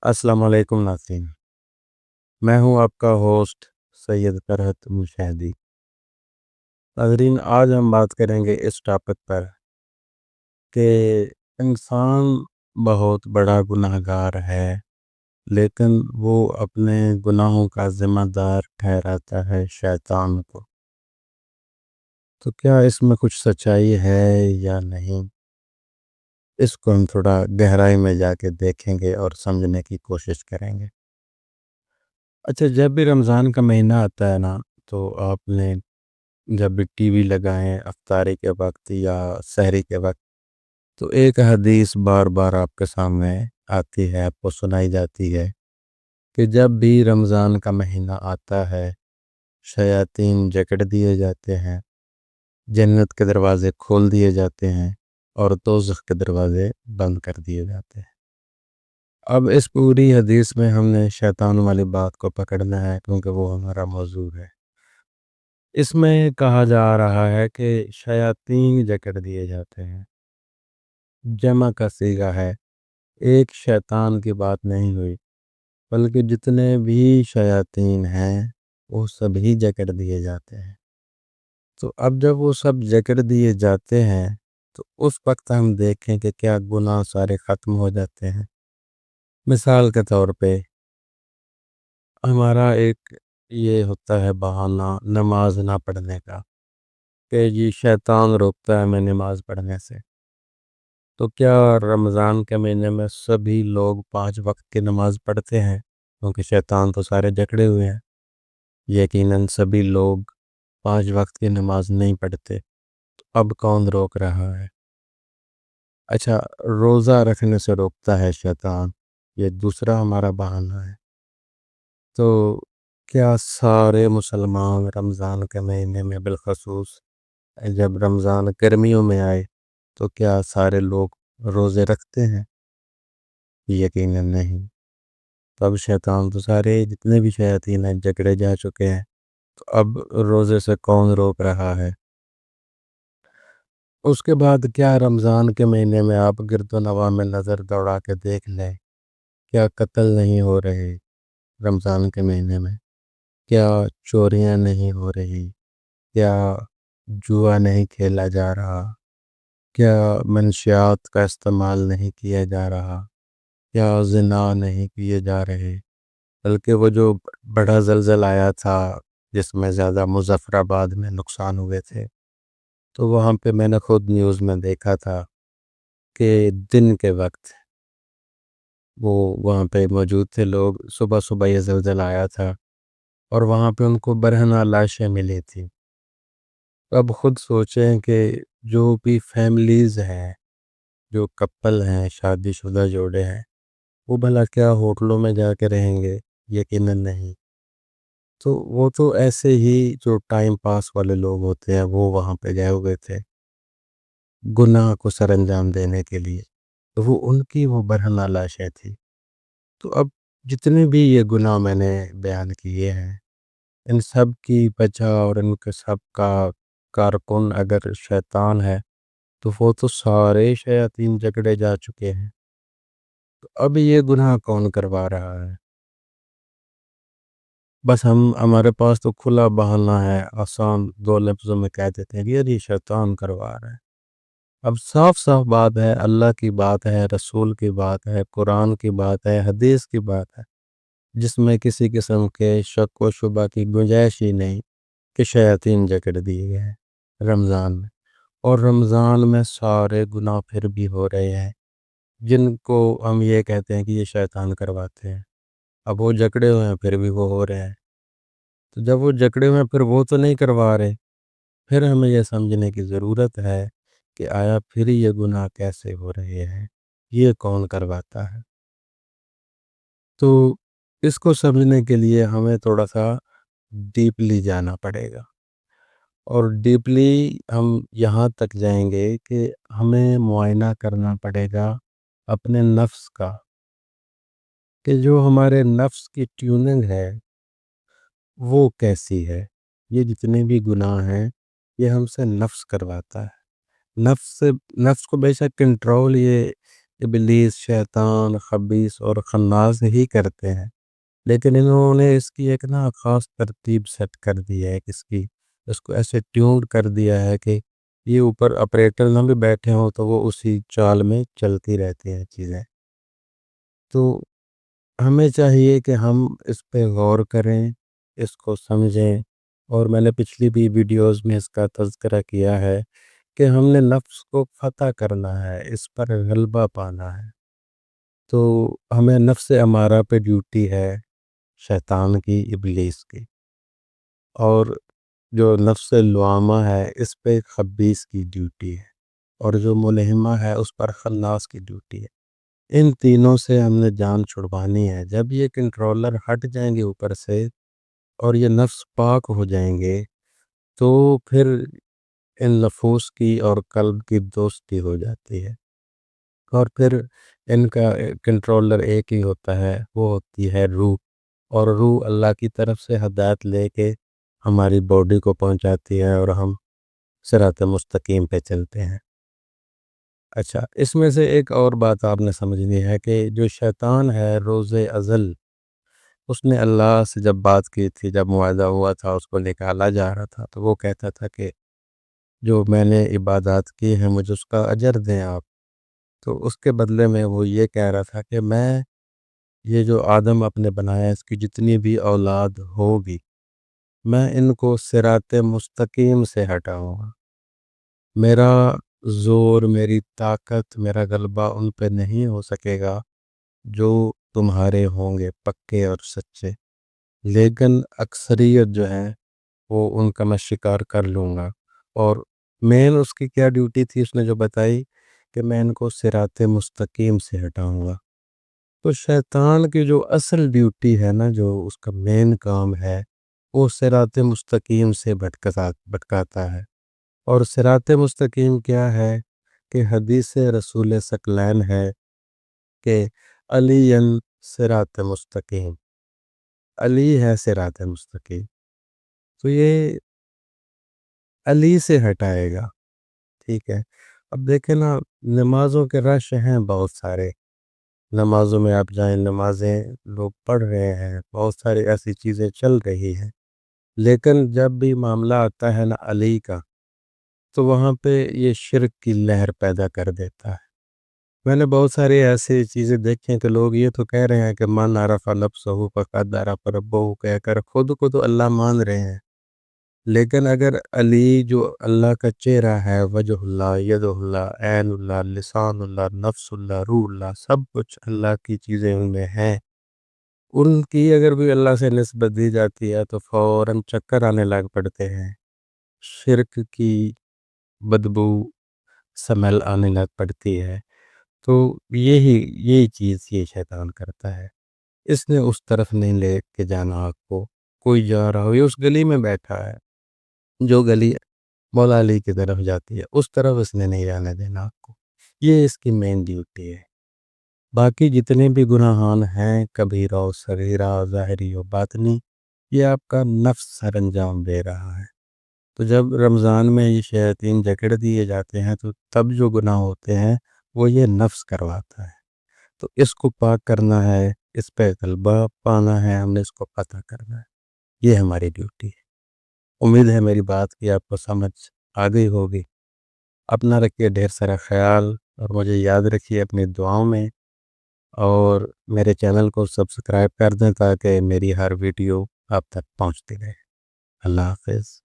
السلام علیکم ناظرین، میں ہوں آپ کا ہوسٹ سید فرحت مشاہدی۔ ناظرین، آج ہم بات کریں گے اس ٹاپک پر کہ انسان بہت بڑا گناہ گار ہے، لیکن وہ اپنے گناہوں کا ذمہ دار ٹھہراتا ہے شیطان کو۔ تو کیا اس میں کچھ سچائی ہے یا نہیں؟ اس کو ہم تھوڑا گہرائی میں جا کے دیکھیں گے اور سمجھنے کی کوشش کریں گے۔ اچھا، جب بھی رمضان کا مہینہ آتا ہے نا، تو آپ نے جب بھی ٹی وی لگائیں افطاری کے وقت یا سحری کے وقت، تو ایک حدیث بار بار آپ کے سامنے آتی ہے، آپ کو سنائی جاتی ہے کہ جب بھی رمضان کا مہینہ آتا ہے، شیاطین جکڑ دیے جاتے ہیں، جنت کے دروازے کھول دیے جاتے ہیں اور دوزخ کے دروازے بند کر دیے جاتے ہیں۔ اب اس پوری حدیث میں ہم نے شیطان والی بات کو پکڑنا ہے، کیونکہ وہ ہمارا موضوع ہے۔ اس میں کہا جا رہا ہے کہ شیاطین جکڑ دیے جاتے ہیں، جمع کا صیغہ ہے، ایک شیطان کی بات نہیں ہوئی، بلکہ جتنے بھی شیاطین ہیں وہ سبھی جکڑ دیے جاتے ہیں۔ تو اب جب وہ سب جکڑ دیے جاتے ہیں تو اس وقت ہم دیکھیں کہ کیا گناہ سارے ختم ہو جاتے ہیں۔ مثال کے طور پہ ہمارا ایک یہ ہوتا ہے بہانہ نماز نہ پڑھنے کا، کہ جی شیطان روکتا ہے ہمیں نماز پڑھنے سے۔ تو کیا رمضان کے مہینے میں سبھی لوگ 5 وقت کی نماز پڑھتے ہیں؟ کیونکہ شیطان تو سارے جکڑے ہوئے ہیں، یقیناً سبھی لوگ 5 وقت کی نماز نہیں پڑھتے۔ تو اب کون روک رہا ہے؟ اچھا، روزہ رکھنے سے روکتا ہے شیطان، یہ دوسرا ہمارا بہانہ ہے۔ تو کیا سارے مسلمان رمضان کے مہینے میں، بالخصوص جب رمضان گرمیوں میں آئے، تو کیا سارے لوگ روزے رکھتے ہیں؟ یقیناً نہیں۔ تو اب شیطان تو سارے جتنے بھی شیاطین ہیں جکڑے جا چکے ہیں، تو اب روزے سے کون روک رہا ہے؟ اس کے بعد کیا رمضان کے مہینے میں آپ گرد و نواح میں نظر دوڑا کے دیکھ لیں، کیا قتل نہیں ہو رہے رمضان کے مہینے میں؟ کیا چوریاں نہیں ہو رہی؟ کیا جوا نہیں کھیلا جا رہا؟ کیا منشیات کا استعمال نہیں کیا جا رہا؟ کیا زنا نہیں کیے جا رہے؟ بلکہ وہ جو بڑا زلزلہ آیا تھا جس میں زیادہ مظفر آباد میں نقصان ہوئے تھے، تو وہاں پہ میں نے خود نیوز میں دیکھا تھا کہ دن کے وقت وہ وہاں پہ موجود تھے لوگ، صبح صبح یہ زلزلہ آیا تھا اور وہاں پہ ان کو برہنہ لاشیں ملی تھی۔ اب خود سوچیں کہ جو بھی فیملیز ہیں، جو کپل ہیں، شادی شدہ جوڑے ہیں، وہ بھلا کیا ہوٹلوں میں جا کے رہیں گے؟ یقیناً نہیں۔ تو وہ تو ایسے ہی جو ٹائم پاس والے لوگ ہوتے ہیں وہ وہاں پہ گئے ہوئے تھے گناہ کو سر انجام دینے کے لیے، تو وہ ان کی وہ برہنہ لاشیں تھی۔ تو اب جتنے بھی یہ گناہ میں نے بیان کیے ہیں، ان سب کی وجہ اور ان کے سب کا کارکن اگر شیطان ہے، تو وہ تو سارے شیاطین جکڑے جا چکے ہیں۔ تو اب یہ گناہ کون کروا رہا ہے؟ بس ہمارے پاس تو کھلا بہانہ ہے، آسان 2 لفظوں میں کہہ دیتے ہیں کہ یہ شیطان کروا رہا ہے۔ اب صاف صاف بات ہے، اللہ کی بات ہے، رسول کی بات ہے، قرآن کی بات ہے، حدیث کی بات ہے، جس میں کسی قسم کے شک و شبہ کی گنجائش ہی نہیں کہ شیاطین جکڑ دیے گئے ہیں رمضان میں۔ اور رمضان میں سارے گناہ پھر بھی ہو رہے ہیں جن کو ہم یہ کہتے ہیں کہ یہ شیطان کرواتے ہیں۔ اب وہ جکڑے ہوئے ہیں پھر بھی وہ ہو رہے ہیں۔ تو جب وہ جکڑے ہوئے ہیں پھر وہ تو نہیں کروا رہے، پھر ہمیں یہ سمجھنے کی ضرورت ہے کہ آیا پھر یہ گناہ کیسے ہو رہے ہیں، یہ کون کرواتا ہے؟ تو اس کو سمجھنے کے لیے ہمیں تھوڑا سا ڈیپلی جانا پڑے گا، اور ڈیپلی ہم یہاں تک جائیں گے کہ ہمیں معائنہ کرنا پڑے گا اپنے نفس کا، کہ جو ہمارے نفس کی ٹیوننگ ہے وہ کیسی ہے۔ یہ جتنے بھی گناہ ہیں یہ ہم سے نفس کرواتا ہے۔ نفس کو بے شک کنٹرول یہ ابلیس، شیطان، خبیث اور خناس ہی کرتے ہیں، لیکن انہوں نے اس کی ایک خاص ترتیب سیٹ کر دی ہے، اس کو ایسے ٹیون کر دیا ہے کہ یہ اوپر آپریٹر نہ بھی بیٹھے ہوں تو وہ اسی چال میں چلتی رہتی ہیں چیزیں۔ تو ہمیں چاہیے کہ ہم اس پہ غور کریں، اس کو سمجھیں، اور میں نے پچھلی بھی ویڈیوز میں اس کا تذکرہ کیا ہے کہ ہم نے نفس کو فتح کرنا ہے، اس پر غلبہ پانا ہے۔ تو ہمیں نفس امارہ پہ ڈیوٹی ہے، شیطان کی، ابلیس کی، اور جو نفس لوامہ ہے اس پہ خبیث کی ڈیوٹی ہے، اور جو ملہمہ ہے اس پر خناس کی ڈیوٹی ہے۔ ان تینوں سے ہم نے جان چھڑوانی ہے۔ جب یہ کنٹرولر ہٹ جائیں گے اوپر سے اور یہ نفس پاک ہو جائیں گے تو پھر ان نفوس کی اور قلب کی دوستی ہو جاتی ہے، اور پھر ان کا کنٹرولر ایک ہی ہوتا ہے، وہ ہوتی ہے روح، اور روح اللہ کی طرف سے ہدایت لے کے ہماری باڈی کو پہنچاتی ہے اور ہم صراط مستقیم پہ چلتے ہیں۔ اچھا، اس میں سے ایک اور بات آپ نے سمجھنی ہے کہ جو شیطان ہے روز ازل، اس نے اللہ سے جب بات کی تھی، جب معاہدہ ہوا تھا، اس کو نکالا جا رہا تھا، تو وہ کہتا تھا کہ جو میں نے عبادات کی ہیں مجھے اس کا اجر دیں آپ۔ تو اس کے بدلے میں وہ یہ کہہ رہا تھا کہ میں یہ جو آدم اپنے بنایا اس کی جتنی بھی اولاد ہوگی، میں ان کو صراط مستقیم سے ہٹاؤں گا۔ میرا زور، میری طاقت، میرا غلبہ ان پہ نہیں ہو سکے گا جو تمہارے ہوں گے پکے اور سچے، لیکن اکثریت جو ہیں وہ ان کا میں شکار کر لوں گا۔ اور مین اس کی کیا ڈیوٹی تھی، اس نے جو بتائی کہ میں ان کو صراط مستقیم سے ہٹاؤں گا۔ تو شیطان کی جو اصل ڈیوٹی ہے جو اس کا مین کام ہے، وہ صراط مستقیم سے بھٹکاتا ہے۔ اور صراط مستقیم کیا ہے کہ حدیث رسول ثقلین ہے کہ علی صراط مستقیم، علی ہے صراط مستقیم، تو یہ علی سے ہٹائے گا، ٹھیک ہے۔ اب دیکھیں نمازوں کے رش ہیں بہت سارے، نمازوں میں آپ جائیں، نمازیں لوگ پڑھ رہے ہیں، بہت ساری ایسی چیزیں چل رہی ہیں، لیکن جب بھی معاملہ آتا ہے علی کا، تو وہاں پہ یہ شرک کی لہر پیدا کر دیتا ہے۔ میں نے بہت ساری ایسی چیزیں دیکھی ہیں کہ لوگ یہ تو کہہ رہے ہیں کہ من عرف نفسہ فقد عرف ربہ، کہہ کر خود کو تو اللہ مان رہے ہیں، لیکن اگر علی جو اللہ کا چہرہ ہے، وجہ اللہ، ید اللہ، عین اللہ، لسان اللہ، نفس اللہ، روح اللہ، سب کچھ اللہ کی چیزیں ان میں ہیں، ان کی اگر بھی اللہ سے نسبت دی جاتی ہے تو فوراً چکر آنے لگ پڑتے ہیں، شرک کی بدبو سمیل آنے لگ پڑتی ہے۔ تو یہی چیز یہ شیطان کرتا ہے، اس نے اس طرف نہیں لے کے جانا آپ کو۔ کوئی جا رہا ہو، یہ اس گلی میں بیٹھا ہے، جو گلی مولا علی کی طرف جاتی ہے اس طرف اس نے نہیں جانے دینا آپ کو، یہ اس کی مین ڈیوٹی ہے۔ باقی جتنے بھی گناہان ہیں، کبیرہ و صغیرہ، ظاہری و باطنی، یہ آپ کا نفس سر انجام دے رہا ہے۔ تو جب رمضان میں یہ شیاطین جکڑ دیے جاتے ہیں تو تب جو گناہ ہوتے ہیں وہ یہ نفس کرواتا ہے، تو اس کو پاک کرنا ہے، اس پہ غلبہ پانا ہے، ہم نے اس کو پتہ کرنا ہے، یہ ہماری ڈیوٹی ہے۔ امید ہے میری بات کی آپ کو سمجھ آ گئی ہوگی۔ اپنا رکھیے ڈھیر سارا خیال، اور مجھے یاد رکھیے اپنی دعاؤں میں، اور میرے چینل کو سبسکرائب کر دیں تاکہ میری ہر ویڈیو آپ تک پہنچتی رہے۔ اللہ حافظ۔